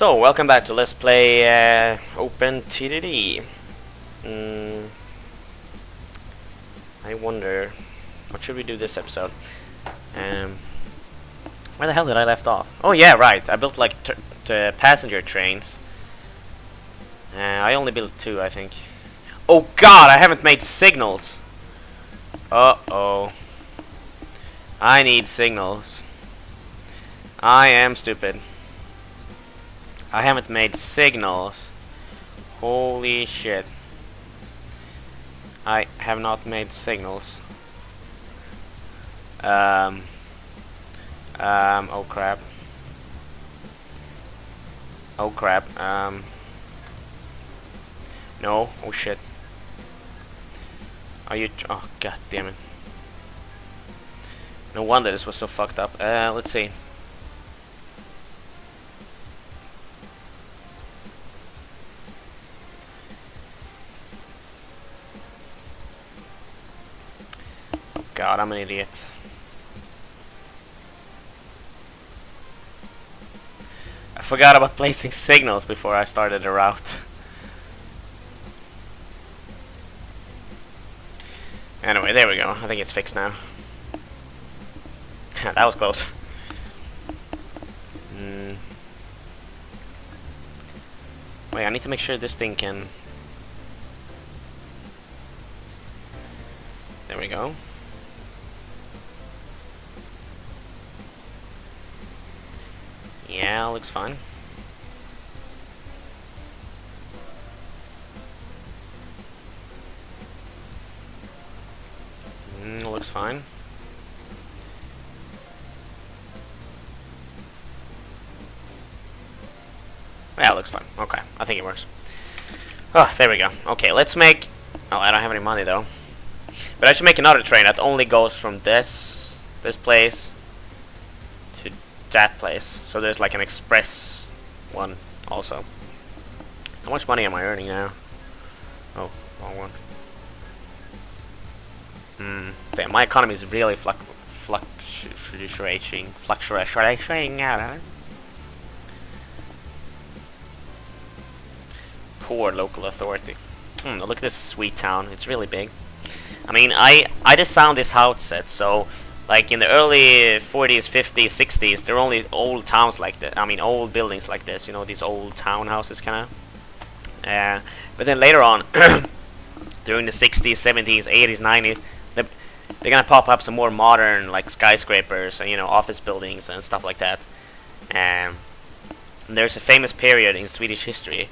So, welcome back to Let's Play OpenTTD. I wonder, what should we do this episode? Where the hell did I left off? Oh yeah, right. I built like passenger trains. I only built 2, I think. Oh god, I haven't made signals. Uh-oh. I need signals. I am stupid. I haven't made signals. Holy shit. I have not made signals. Oh crap. Oh crap. No. Oh shit. Are you... Oh god damn it. No wonder this was so fucked up. Let's see. God, I'm an idiot. I forgot about placing signals before I started the route. Anyway, there we go. I think it's fixed now. That was close. Wait, I need to make sure this thing can... There we go. Yeah, looks fine. Looks fine. Yeah, looks fine. Okay, I think it works. Oh, there we go. Okay, let's make... Oh, I don't have any money though. But I should make another train that only goes from this place to that place. So there's like an express one also. How much money am I earning now? Oh, wrong one. Damn, my economy is really fluctuating. Poor local authority. Look at this sweet town. It's really big. I mean, I just found this house set, so like in the early 40s, 50s, 60s, there were only old towns like this. I mean, old buildings like this. You know, these old townhouses, kind of. But then later on, during the 60s, 70s, 80s, 90s, they're gonna pop up some more modern, like skyscrapers and office buildings and stuff like that. And there's a famous period in Swedish history,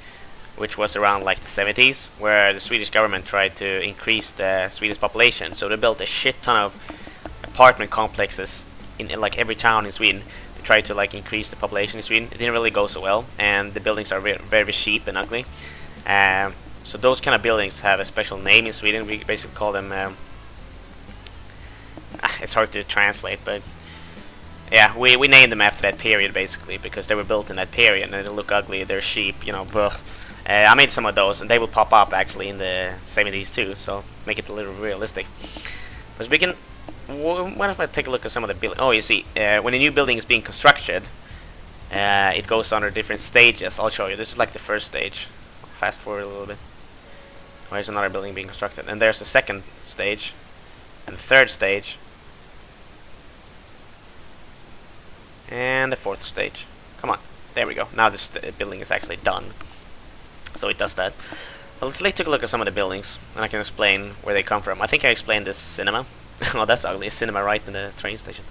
which was around like the 70s, where the Swedish government tried to increase the Swedish population. So they built a shit ton of apartment complexes in like every town in Sweden. They tried to like increase the population in Sweden. It didn't really go so well, and the buildings are very cheap and ugly. So those kind of buildings have a special name in Sweden. We basically call them... it's hard to translate, but yeah, we named them after that period basically, because they were built in that period and they look ugly. They're cheap, Blech. I made some of those, and they will pop up actually in the 70s too, so make it a little realistic. Because we can... Why don't I take a look at some of the buildings? Oh, you see, when a new building is being constructed, it goes under different stages. I'll show you. This is like the first stage. Fast forward a little bit. There's another building being constructed, and there's the second stage, and the third stage, and the fourth stage. Come on. There we go. Now this building is actually done. So it does that. But let's take a look at some of the buildings, and I can explain where they come from. I think I explained this cinema. Oh, that's ugly. A cinema right in the train station.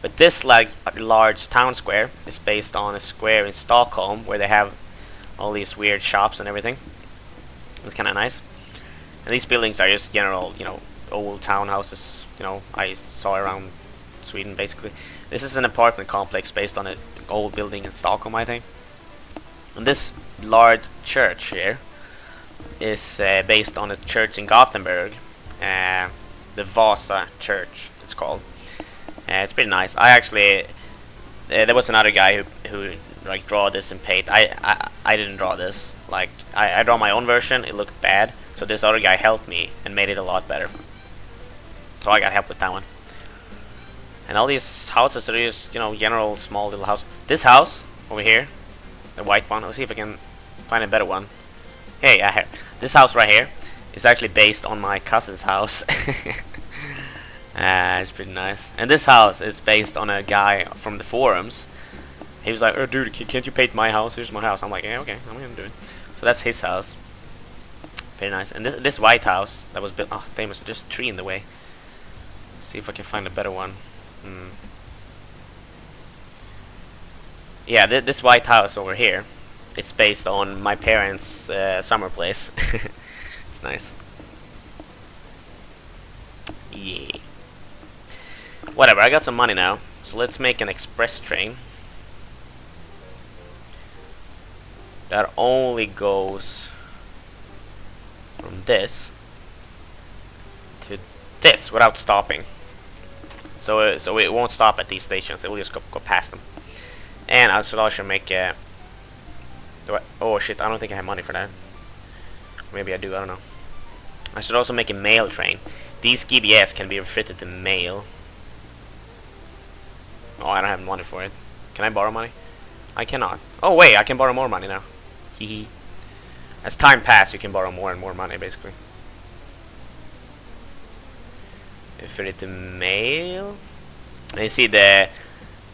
But this like large town square is based on a square in Stockholm where they have all these weird shops and everything. It's kind of nice. And these buildings are just general, old townhouses, I saw around Sweden basically. This is an apartment complex based on an old building in Stockholm, I think. And this large church here is based on a church in Gothenburg, the Vasa Church it's called. It's pretty nice. I actually there was another guy who like draw this in paint. I didn't draw this. Like I draw my own version. It looked bad, so this other guy helped me and made it a lot better. So I got help with that one. And all these houses are just general small little house. This house over here The white one. Let's see if I can find a better one. Hey, this house right here is actually based on my cousin's house. It's pretty nice. And this house is based on a guy from the forums. He was like, "Oh, dude, can't you paint my house? Here's my house." I'm like, "Yeah, okay, I'm gonna do it." So that's his house. Very nice. And this white house that was built. Oh, famous. There's a tree in the way. See if I can find a better one. Yeah, this white house over here. It's based on my parents' summer place. It's nice. Yeah. Whatever. I got some money now, so let's make an express train that only goes from this to this without stopping. So it won't stop at these stations. It will just go past them. And I should also make a... oh shit! I don't think I have money for that. Maybe I do. I don't know. I should also make a mail train. These GBS can be refitted to mail. Oh, I don't have money for it. Can I borrow money? I cannot. Oh wait, I can borrow more money now. Hehe. As time passes, you can borrow more and more money, basically. Fit it to mail. And you see the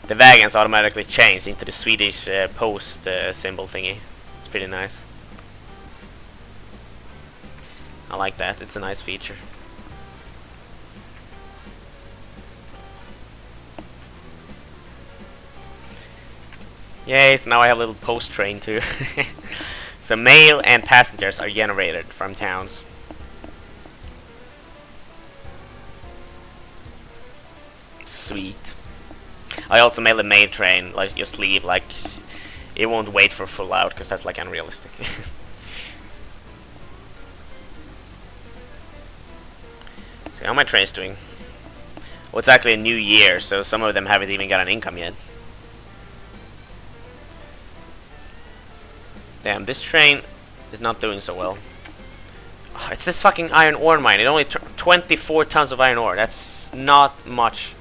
wagons automatically change into the Swedish post symbol thingy. It's pretty nice. I like that. It's a nice feature. Yay, so now I have a little post train too. So mail and passengers are generated from towns. Sweet. I also made a mail train, like just leave, like it won't wait for full out because that's like unrealistic. See how my train's doing. Well, it's actually a new year, so some of them haven't even got an income yet. Damn, this train is not doing so well. Oh, it's this fucking iron ore mine. It only 24 tons of iron ore. That's not much.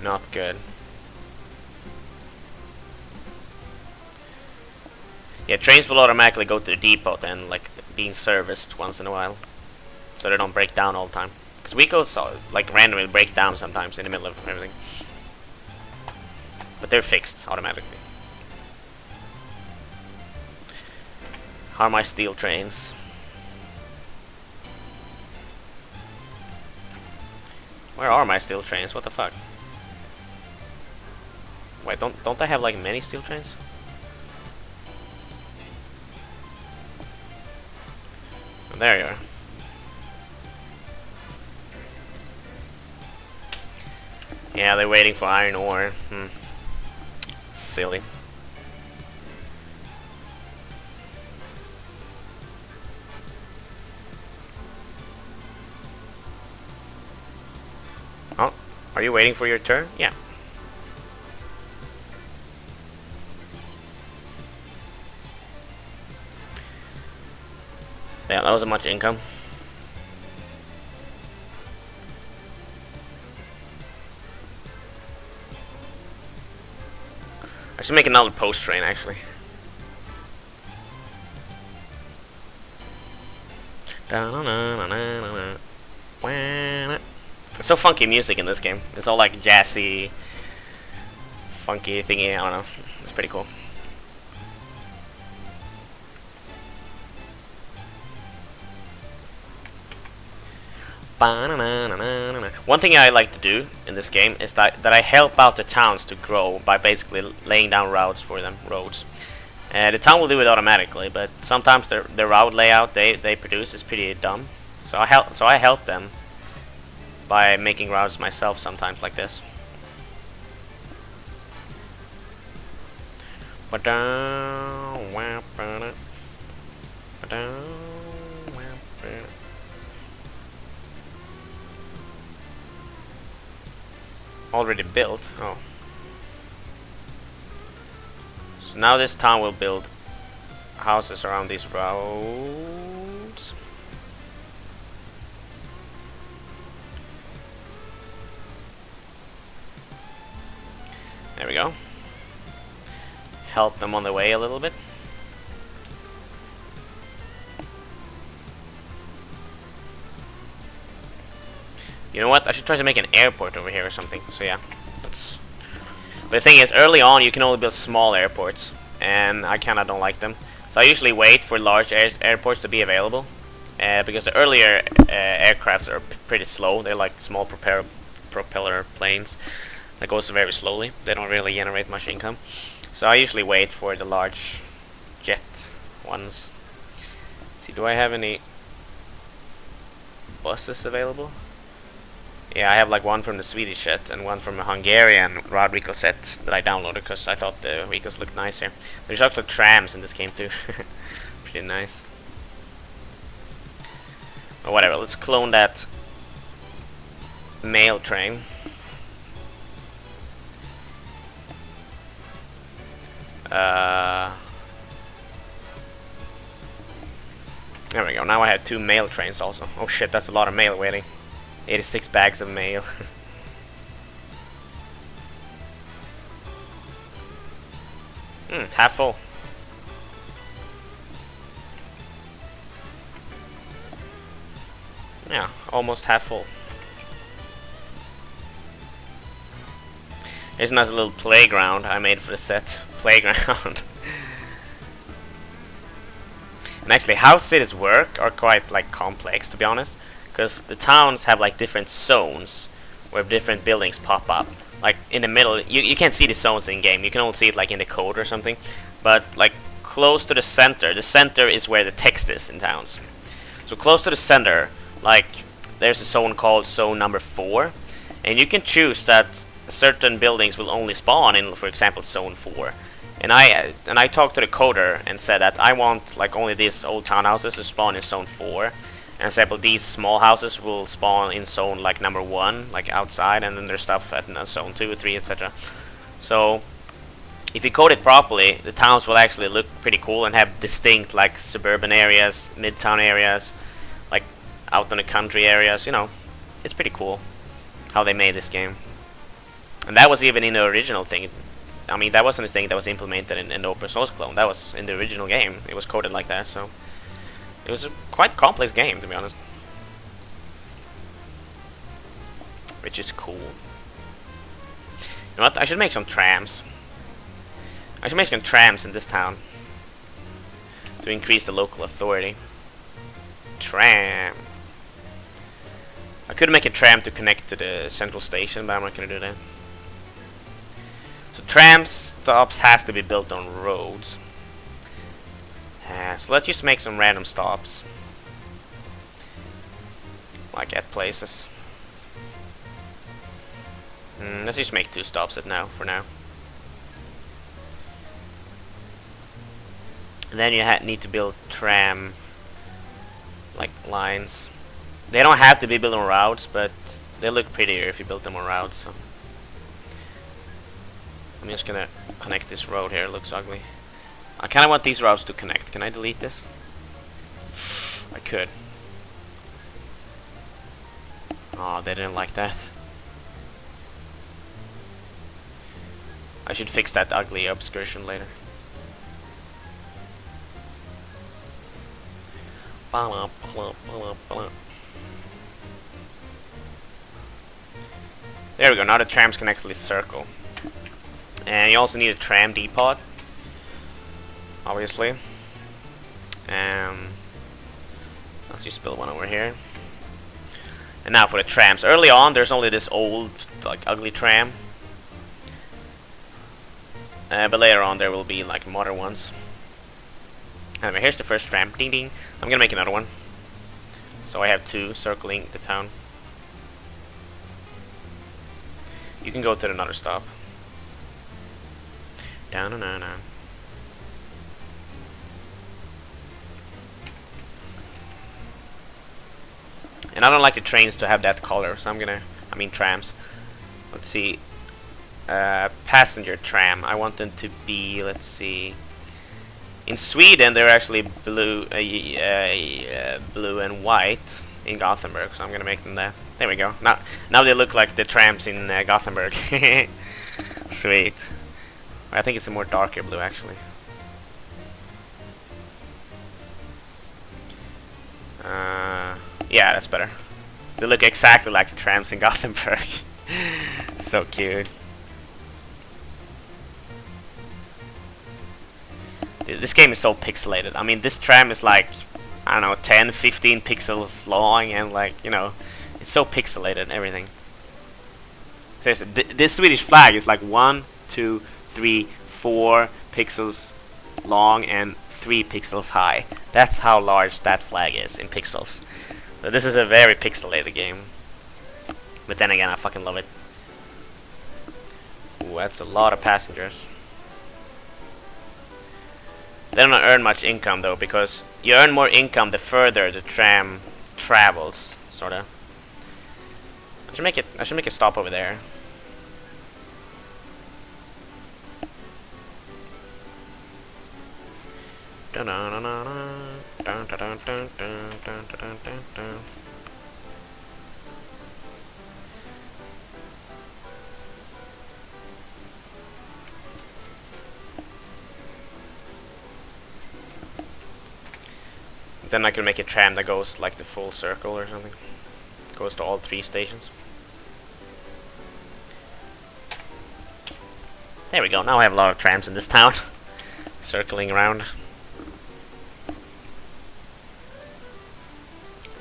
Not good. Yeah, trains will automatically go to the depot and like being serviced once in a while, so they don't break down all the time. Because vehicles like randomly break down sometimes in the middle of everything, but they're fixed automatically. How are my steel trains? Where are my steel trains? What the fuck? Wait, don't I have like many steel trains? Oh, there you are. Yeah, they're waiting for iron ore. Silly. Oh, are you waiting for your turn? Yeah. Yeah, that wasn't much income. I should make another post train, actually. It's so funky music in this game. It's all like jazzy, funky thingy. I don't know. It's pretty cool. One thing I like to do in this game is that I help out the towns to grow by basically laying down routes for them, roads. The town will do it automatically, but sometimes the route layout they produce is pretty dumb. So I help them by making routes myself sometimes like this. Already built. Oh. So now this town will build houses around these roads. help them on the way a little bit. You know what? I should try to make an airport over here or something. So yeah, that's. But the thing is, early on you can only build small airports, and I kinda don't like them. So I usually wait for large airports to be available, because the earlier aircrafts are pretty slow. They're like small propeller planes that goes very slowly. They don't really generate much income. So I usually wait for the large jet ones. See, do I have any buses available? Yeah, I have like one from the Swedish set and one from a Hungarian rod vehicle set that I downloaded because I thought the vehicles looked nicer. There's also trams in this game too. Pretty nice. But whatever, let's clone that mail train. There we go, now I have 2 mail trains also. Oh shit, that's a lot of mail waiting. 86 bags of mail. Half full. Yeah, almost half full. Here's a nice little playground I made for the set. Playground. And actually, how cities work are quite like complex, to be honest. Because the towns have like different zones where different buildings pop up. Like in the middle, you can't see the zones in game. You can only see it like in the code or something. But like close to the center is where the text is in towns. So close to the center, like there's a zone called zone number 4, and you can choose that certain buildings will only spawn in, for example, zone 4. And I talked to the coder and said that I want like only these old townhouses to spawn in zone 4. And example, these small houses will spawn in zone like number 1, like outside, and then there's stuff at zone 2, 3, etc. So if you code it properly, the towns will actually look pretty cool and have distinct like suburban areas, midtown areas, like out in the country areas. You know, it's pretty cool how they made this game. And that was even in the original thing. I mean, that wasn't a thing that was implemented in the open source clone. That was in the original game. It was coded like that, so it was a quite complex game, to be honest. Which is cool. You know what? I should make some trams. I should make some trams in this town to increase the local authority. Tram. I could make a tram to connect to the central station, but I'm not gonna do that. So tram stops has to be built on roads. So let's just make some random stops, like at places. Let's just make 2 stops for now. And then you need to build tram like lines. They don't have to be built on routes, but they look prettier if you build them on routes. So I'm just gonna connect this road here. It looks ugly. I kinda want these routes to connect. Can I delete this? I could. Oh, they didn't like that. I should fix that ugly obscuration later. There we go, now the trams can actually circle. And you also need a tram depot, obviously. Let's just build one over here. And now for the trams. Early on, there's only this old, like, ugly tram. But later on, there will be, like, modern ones. Anyway, here's the first tram. Ding ding. I'm gonna make another one. So I have 2 circling the town. You can go to another stop. Down and down. And I don't like the trains to have that color, so trams. Let's see. Passenger tram. I want them to be, let's see. In Sweden, they're actually blue and white in Gothenburg, so I'm gonna make them that. There we go. Now they look like the trams in Gothenburg. Sweet. I think it's a more darker blue actually. Yeah, that's better. They look exactly like the trams in Gothenburg. So cute. Dude, this game is so pixelated. I mean, this tram is like, I don't know, 10, 15 pixels long, and like, you know, it's so pixelated and everything. Seriously, this Swedish flag is like 1, 2, 3, 4 pixels long and 3 pixels high. That's how large that flag is in pixels. So this is a very pixelated game. But then again, I fucking love it. Ooh, that's a lot of passengers. They don't earn much income though, because you earn more income the further the tram travels, sorta. I should make it stop over there. Then I can make a tram that goes like the full circle or something. Goes to all 3 stations. There we go. Now I have a lot of trams in this town. Circling around.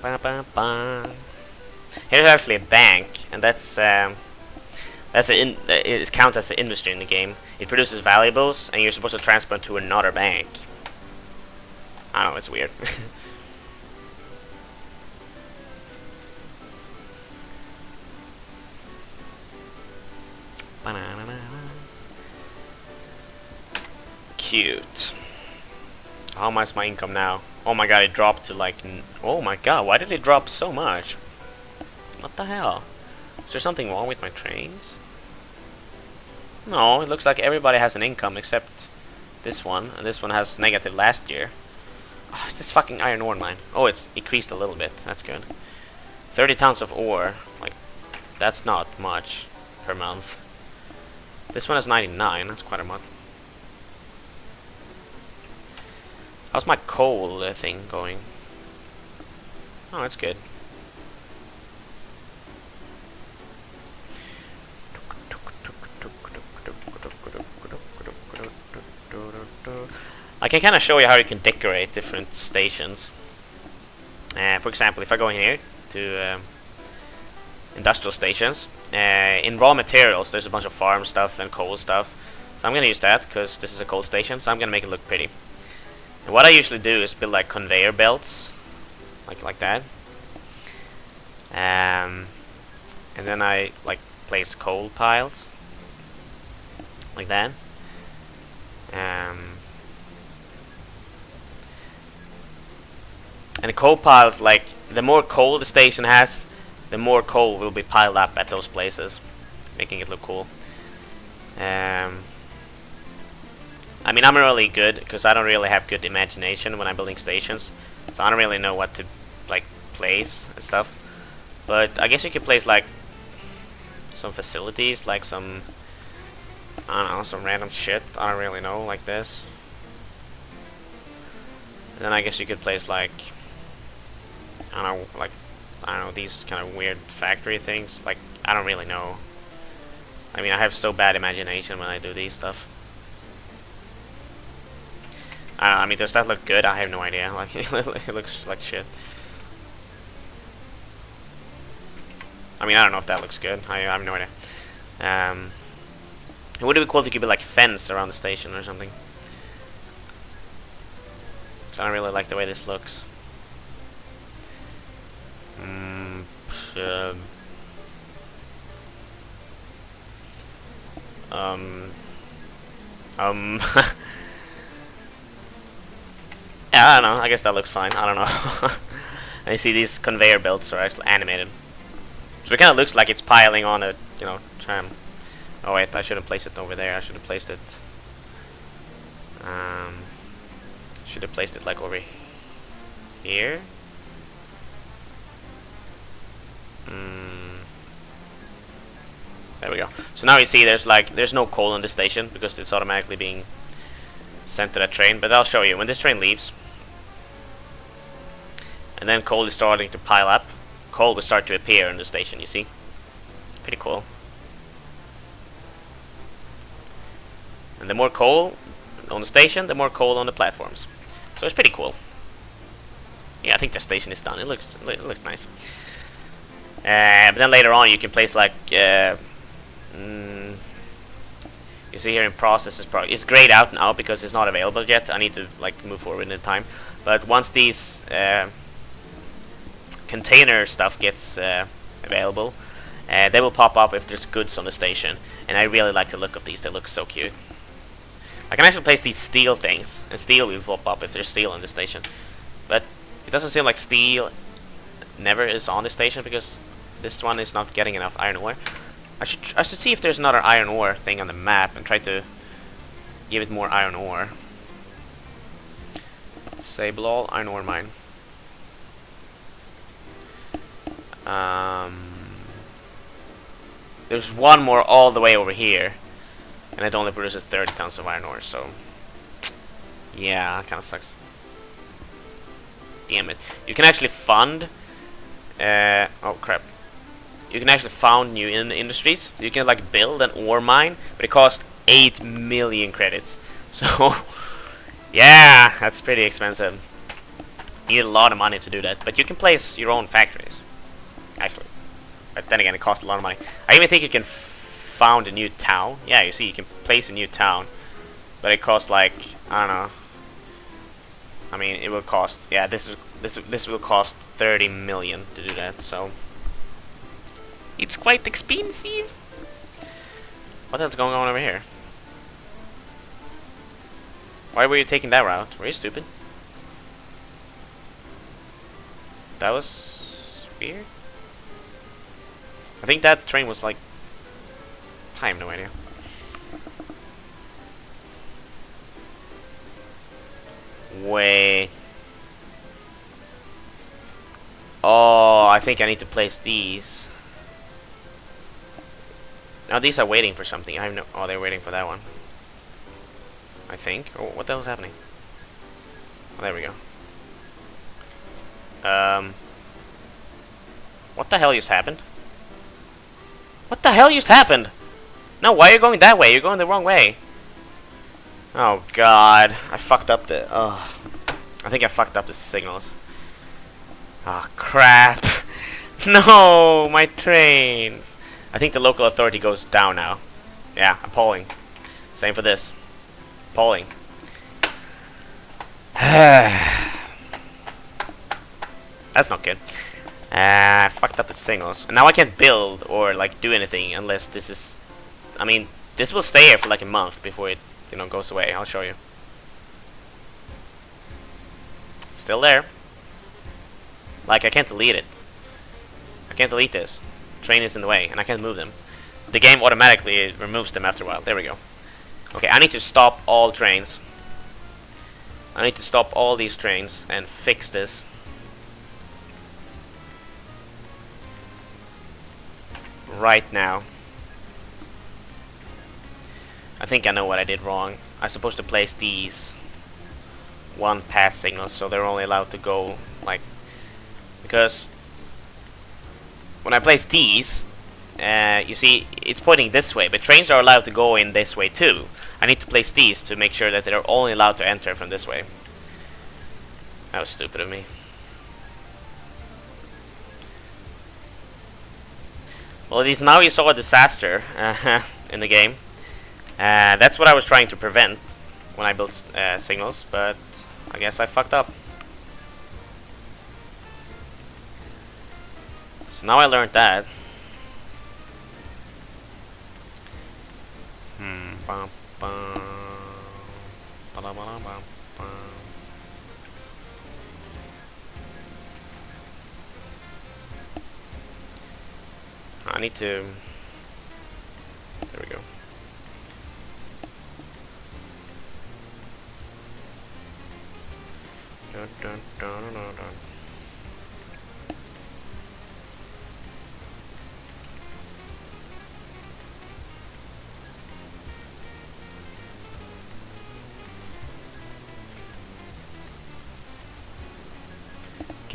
Ba -ba -ba. Here's actually a bank, and it's counts as the industry in the game. It produces valuables, and you're supposed to transfer to another bank. I don't know, it's weird. Cute. How much is my income now? Oh my god, it dropped to like... oh my god, why did it drop so much? What the hell? Is there something wrong with my trains? No, it looks like everybody has an income except this one. And this one has negative last year. Oh, it's this fucking iron ore mine. Oh, it's increased a little bit. That's good. 30 tons of ore. Like, that's not much per month. This one has 99. That's quite a month. How's my coal thing going? Oh, that's good. I can kind of show you how you can decorate different stations. For example, if I go in here to industrial stations, in raw materials there's a bunch of farm stuff and coal stuff. So I'm going to use that because this is a coal station, so I'm going to make it look pretty. And what I usually do is build like conveyor belts, like that. And then I like place coal piles, like that. And the coal piles, like, the more coal the station has, the more coal will be piled up at those places, making it look cool. I mean, I'm really good because I don't really have good imagination when I'm building stations, so I don't really know what to like place and stuff. But I guess you could place like some facilities, like some, I don't know, some random shit. I don't really know, like this. And then I guess you could place like, I don't know, like, I don't know, these kind of weird factory things. Like, I don't really know. I mean, I have so bad imagination when I do these stuff. I mean, does that look good? I have no idea. Like, it looks like shit. I mean, I don't know if that looks good. I have no idea. It would be cool if you could be like fence around the station or something. So I don't really like the way this looks. Yeah, I don't know. I guess that looks fine. I don't know. And you see these conveyor belts are actually animated. So it kind of looks like it's piling on a, you know, tram. Oh wait, I shouldn't place it over there. I should have placed it. Should have placed it like over here. There we go. So now you see there's no coal on the station because it's automatically being sent to that train. But I'll show you when this train leaves, and then coal is starting to pile up. Coal will start to appear in the station. You see, pretty cool. And the more coal on the station, the more coal on the platforms. So it's pretty cool. Yeah, I think the station is done. It looks nice. But then later on, you can place like you see here in process it's grayed out now because it's not available yet. I need to like move forward in the time. But once these container stuff gets available, they will pop up if there's goods on the station. And I really like the look of these. They look so cute. I can actually place these steel things, and steel will pop up if there's steel on the station. But it doesn't seem like steel never is on the station because this one is not getting enough iron ore. I should see if there's another iron ore thing on the map and try to give it more iron ore. Sable all iron ore mine. There's one more all the way over here, and it only produces 30 tons of iron ore. So yeah, kind of sucks. Damn it! You can actually fund. Oh crap! You can actually found new industries. You can like build an ore mine, but it costs 8 million credits. So yeah, that's pretty expensive. You need a lot of money to do that, but you can place your own factories. Actually, but then again, it costs a lot of money. I even think you can found a new town. Yeah, you see, you can place a new town, but it costs like I don't know. I mean, it will cost. Yeah, this will cost 30 million to do that. So it's quite expensive. What else is going on over here? Why were you taking that route? Were you stupid? That was weird. I think that train was like... I have no idea. Wait. Oh, I think I need to place these. Now these are waiting for something. I have no... Oh, they're waiting for that one. I think. Oh, what the hell is happening? Oh, there we go. What the hell just happened? What the hell just happened? No, why are you going that way? You're going the wrong way. Oh god, I fucked up the... Oh, I think I fucked up the signals. Oh crap. No, my trains. I think the local authority goes down now. Yeah, I'm polling. Same for this. Polling. That's not good. I fucked up the signals. And now I can't build or like do anything unless this is... I mean, this will stay here for like a month before it, you know, goes away. I'll show you. Still there. Like, I can't delete it. I can't delete this. Train is in the way, and I can't move them. The game automatically removes them after a while. There we go. Okay, I need to stop all trains. I need to stop all these trains and fix this. Right now. I think I know what I did wrong. I'm supposed to place these one pass signals so they're only allowed to go like... Because when I place these, you see, it's pointing this way, but trains are allowed to go in this way too. I need to place these to make sure that they're only allowed to enter from this way. That was stupid of me. Well, at least now you saw a disaster in the game. That's what I was trying to prevent when I built signals, but I guess I fucked up. So now I learned that. Bum, bum, ba-da, ba-da, bum, bum. I need to... There we go. Dun, dun, dun, dun, dun.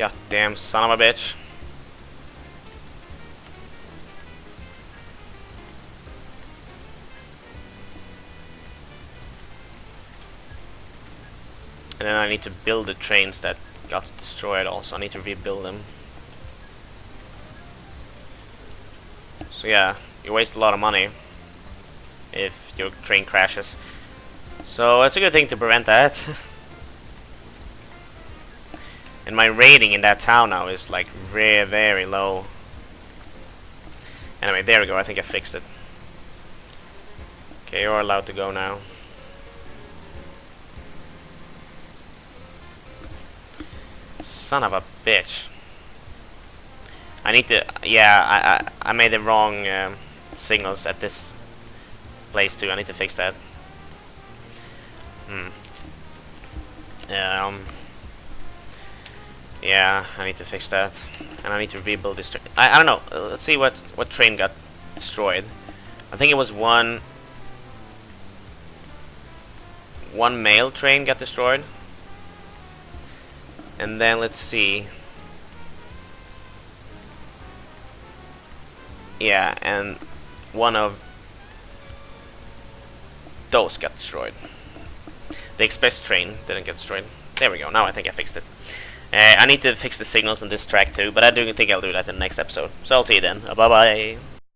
Goddamn son of a bitch. And then I need to build the trains that got destroyed also. I need to rebuild them. So yeah, you waste a lot of money if your train crashes. So it's a good thing to prevent that. And my rating in that town now is like very, very low. Anyway, there we go. I think I fixed it. Okay, you're allowed to go now. Son of a bitch. I need to... Yeah, I made the wrong signals at this place too. I need to fix that. Yeah, I need to fix that. And I need to rebuild this train. I don't know. Let's see what train got destroyed. I think it was one mail train got destroyed. And then let's see. Yeah, and one of those got destroyed. The express train didn't get destroyed. There we go. Now I think I fixed it. I need to fix the signals on this track too, but I do think I'll do that in the next episode. So I'll see you then. Bye bye.